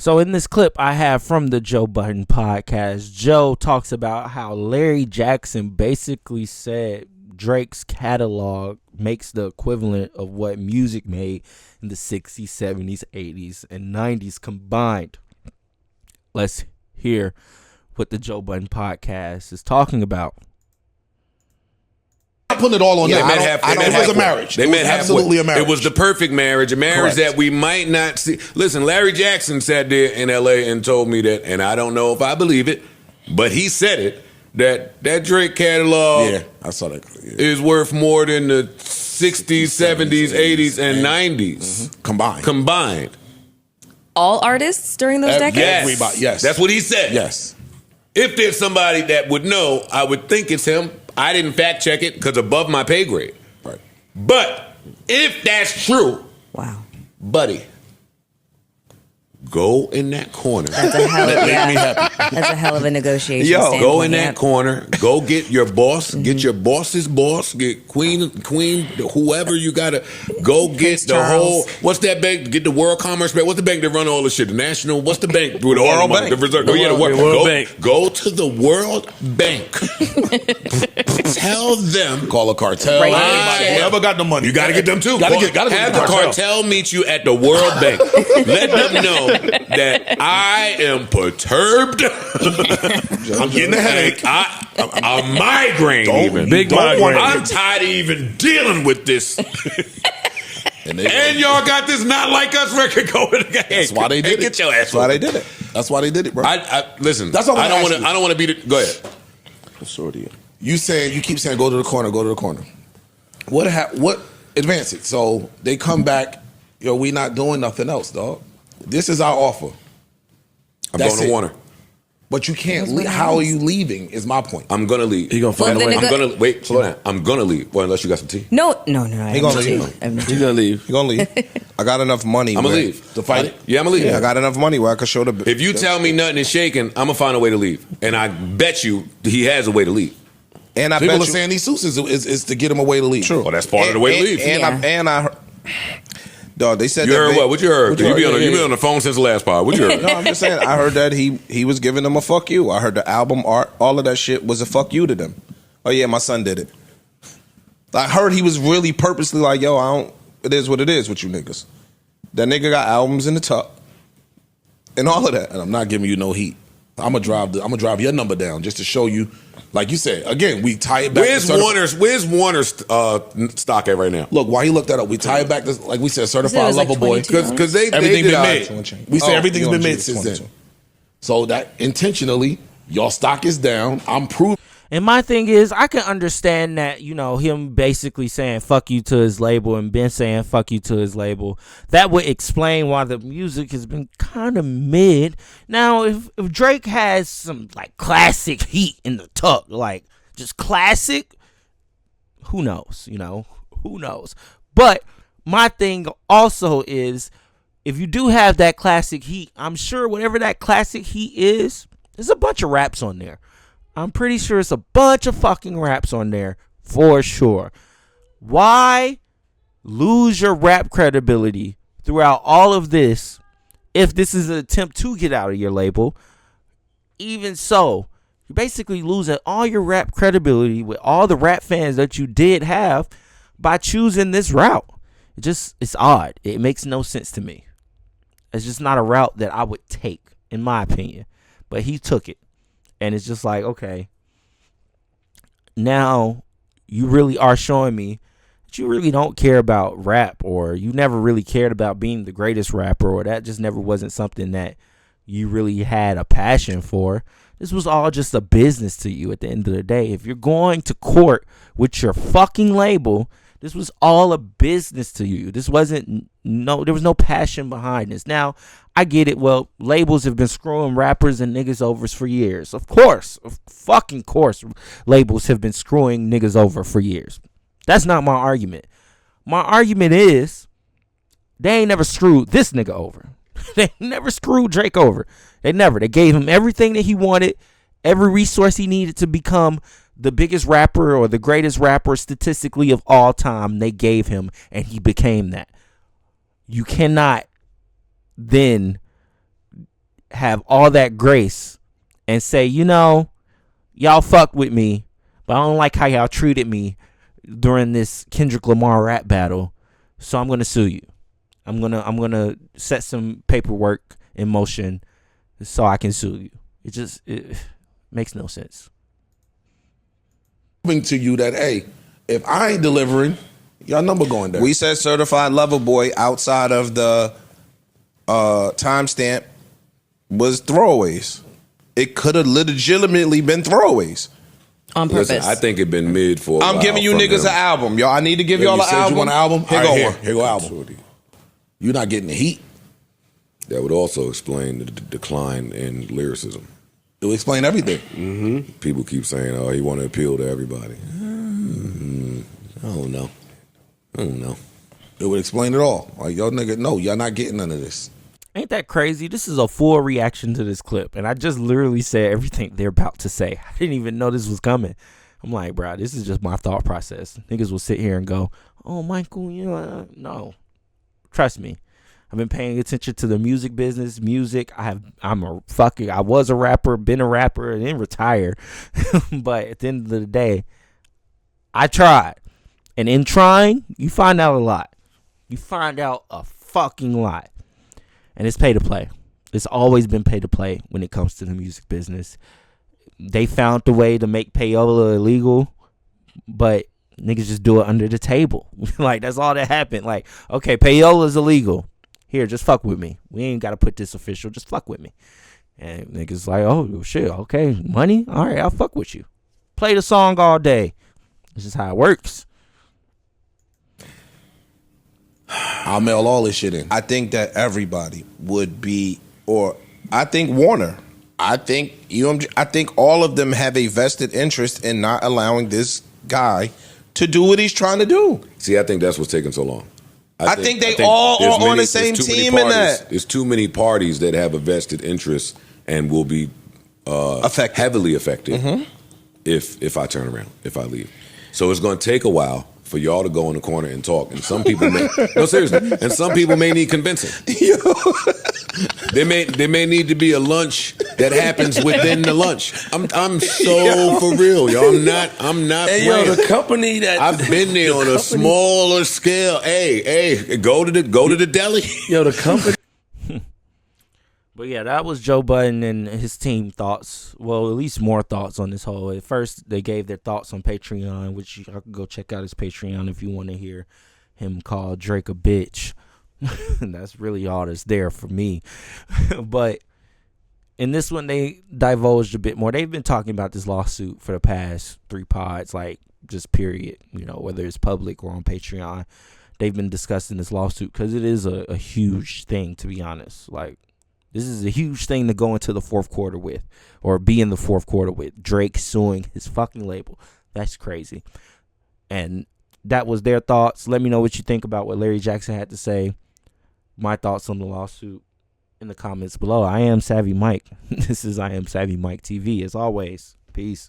So in this clip I have from the Joe Budden podcast, Joe talks about how Larry Jackson basically said Drake's catalog makes the equivalent of what music made in the 60s, 70s, 80s, and 90s combined. Let's hear what the Joe Budden podcast is talking about. I'm putting it all on that. It was a marriage. They met absolutely a marriage. It was the perfect marriage, a marriage that we might not see. Listen, Larry Jackson sat there in L.A. and told me that, and I don't know if I believe it, but he said it, that Drake catalog I saw that. is worth more than the 60s, 70s, 80s, and 90s. Combined. All artists during those decades? Yes. Everybody, yes. That's what he said. Yes. If there's somebody that would know, I would think it's him. I didn't fact check it because above my pay grade. Right. But if that's true, wow, buddy, go in that corner. That's a hell of, That's a hell of a negotiation. Go in that corner. Go get your boss. Get your boss's boss. Get queen, whoever you gotta. Go get the whole. What's that bank? Get the World Commerce Bank. What's the bank that run all the shit? The National. What's the bank? The World Bank. The Reserve. World Bank. Go to the World Bank. Tell them. Call a cartel. Whoever got the money. You gotta get them too. Have the cartel meet you at the World Bank. Let them know that I am perturbed. I'm getting a headache. A migraine even. Big migraine. I'm tired of even dealing with this. And y'all got this Not Like Us record going. That's why they did it. Get your ass. That's why they did it. That's why they did it, bro. Listen. That's all I don't want to be the. Go ahead. You keep saying go to the corner, go to the corner. What advance it? So they come back. We not doing nothing else, dog. This is our offer. I'm going to Warner. But you can't leave. How are you leaving is my point. I'm going to leave. He going to find a way. I'm going to wait. Slow down. I'm going to leave. Well, unless you got some tea. No. He going to leave. He going to leave. He going to leave. I got enough money. I'm going to leave. To fight it? Yeah, I'm going to leave. Yeah, I got enough money where I could show the... If you tell me nothing is shaking, I'm going to find a way to leave. And I bet you he has a way to leave. And I People are saying these suits is to get him a way to leave. True. Well, that's part of the way to leave. Dog, they said you heard what? What you heard? You been on the phone since the last part. What you heard? No, I'm just saying. I heard that he was giving them a fuck you. I heard the album art, all of that shit was a fuck you to them. Oh yeah, my son did it. I heard he was really purposely like, yo, it is what it is with you niggas. That nigga got albums in the tuck and all of that, and I'm not giving you no heat. I'm gonna drive your number down just to show you. Like you said, again, we tie it back. Where's Warner's stock at right now? Look, while he looked that up, we tie it back to, like we said, certified lover boy. Because everything's been made. We say everything's been made since then. So that intentionally, your stock is down. I'm proving. And my thing is, I can understand that, him basically saying fuck you to his label and Ben saying fuck you to his label. That would explain why the music has been kind of mid. Now, if Drake has some like classic heat in the tuck, like just classic, who knows, who knows? But my thing also is, if you do have that classic heat, I'm sure whatever that classic heat is, there's a bunch of raps on there. I'm pretty sure it's a bunch of fucking raps on there for sure. Why lose your rap credibility throughout all of this if this is an attempt to get out of your label? Even so, you're basically losing all your rap credibility with all the rap fans that you did have by choosing this route. It's odd. It makes no sense to me. It's just not a route that I would take, in my opinion. But he took it. And it's just like, okay, now you really are showing me that you really don't care about rap, or you never really cared about being the greatest rapper, or that just never wasn't something that you really had a passion for. This was all just a business to you at the end of the day. If you're going to court with your fucking label, this was all a business to you. There was no passion behind this. Now, I get it. Well, labels have been screwing rappers and niggas over for years. Of course, labels have been screwing niggas over for years. That's not my argument. My argument is they ain't never screwed this nigga over. They never screwed Drake over. They gave him everything that he wanted, every resource he needed to become the biggest rapper or the greatest rapper statistically of all time. They gave him, and he became that. You cannot then have all that grace and say, you know, y'all fuck with me, but I don't like how y'all treated me during this Kendrick Lamar rap battle, so I'm gonna sue you. I'm gonna set some paperwork in motion so I can sue you. It makes no sense. To you that, hey, if I ain't delivering, your number going down. We said certified lover boy outside of the timestamp was throwaways. It could have legitimately been throwaways. On purpose. Listen, I think it been mid for a I'm while giving you from niggas him. an album, y'all. I need to give y'all You an said album. you want an album? Here All go right, one. Here go album. You're not getting the heat. That would also explain the decline in lyricism. It would explain everything. Mm-hmm. People keep saying, "Oh, he want to appeal to everybody." I don't know. It would explain it all. Like, yo, nigga, no, y'all not getting none of this. Ain't that crazy? This is a full reaction to this clip, and I just literally said everything they're about to say. I didn't even know this was coming. I'm like, bro, this is just my thought process. Niggas will sit here and go, "Oh, Michael, you know, no." Trust me, I've been paying attention to the music business. I was a rapper, been a rapper, and then retired. But at the end of the day, I tried. And in trying, you find out a lot. You find out a fucking lot. And it's pay to play. It's always been pay to play when it comes to the music business. They found the way to make payola illegal, but niggas just do it under the table. Like, that's all that happened. Like, okay, payola is illegal. Here, just fuck with me. We ain't got to put this official. Just fuck with me. And niggas like, oh, shit, okay, money? All right, I'll fuck with you. Play the song all day. This is how it works. I'll mail all this shit in. I think that everybody would be, or I think Warner, I think UMG, I think all of them have a vested interest in not allowing this guy to do what he's trying to do. See, I think that's what's taking so long. I think they all are on the same team in that. There's too many parties that have a vested interest and will be heavily affected if I turn around, if I leave. So it's going to take a while for y'all to go in the corner and talk. And some people may, no, seriously, and some people may need convincing. There may need to be a lunch that happens within the lunch. I'm so for real, y'all. I'm not Hey, playing. yo, the company that I've been there on a smaller scale. Hey, go to the deli. Yo, the company. But yeah, that was Joe Budden and his team thoughts. Well, at least more thoughts on this whole. At first, they gave their thoughts on Patreon, which y'all can go check out his Patreon if you want to hear him call Drake a bitch. That's really all that's there for me. But in this one, they divulged a bit more. They've been talking about this lawsuit for the past 3 pods, like just period. You know, whether it's public or on Patreon, they've been discussing this lawsuit because it is a huge thing, to be honest. Like, this is a huge thing to go into the fourth quarter with, or be in the fourth quarter with. Drake suing his fucking label. That's crazy. And that was their thoughts. Let me know what you think about what Larry Jackson had to say. My thoughts on the lawsuit in the comments below. I am Savvy Mike. This is I Am Savvy Mike TV. As always, peace.